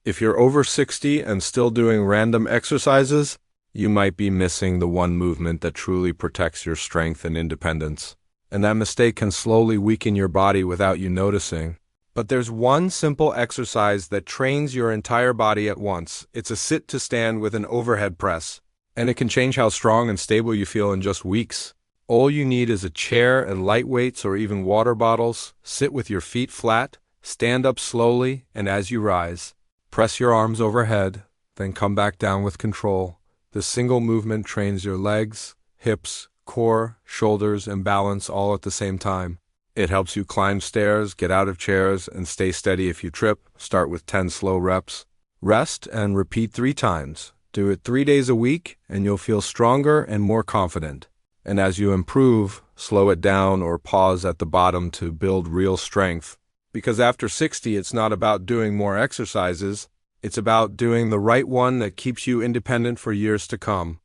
If you're over 60 and still doing random exercises, you might be missing the one movement that truly protects your strength and independence. And that mistake can slowly weaken your body without you noticing. But there's one simple exercise that trains your entire body at once. It's a sit to stand with an overhead press. And it can change how strong and stable you feel in just weeks. All you need is a chair and light weights or even water bottles. Sit with your feet flat, stand up slowly, and as you rise, press your arms overhead, then come back down with control. This single movement trains your legs, hips, core, shoulders, and balance all at the same time. It helps you climb stairs, get out of chairs, and stay steady if you trip. Start with 10 slow reps. Rest and repeat 3 times. Do it 3 days a week, and you'll feel stronger and more confident. And as you improve, slow it down or pause at the bottom to build real strength. Because after 60, it's not about doing more exercises. It's about doing the right one that keeps you independent for years to come.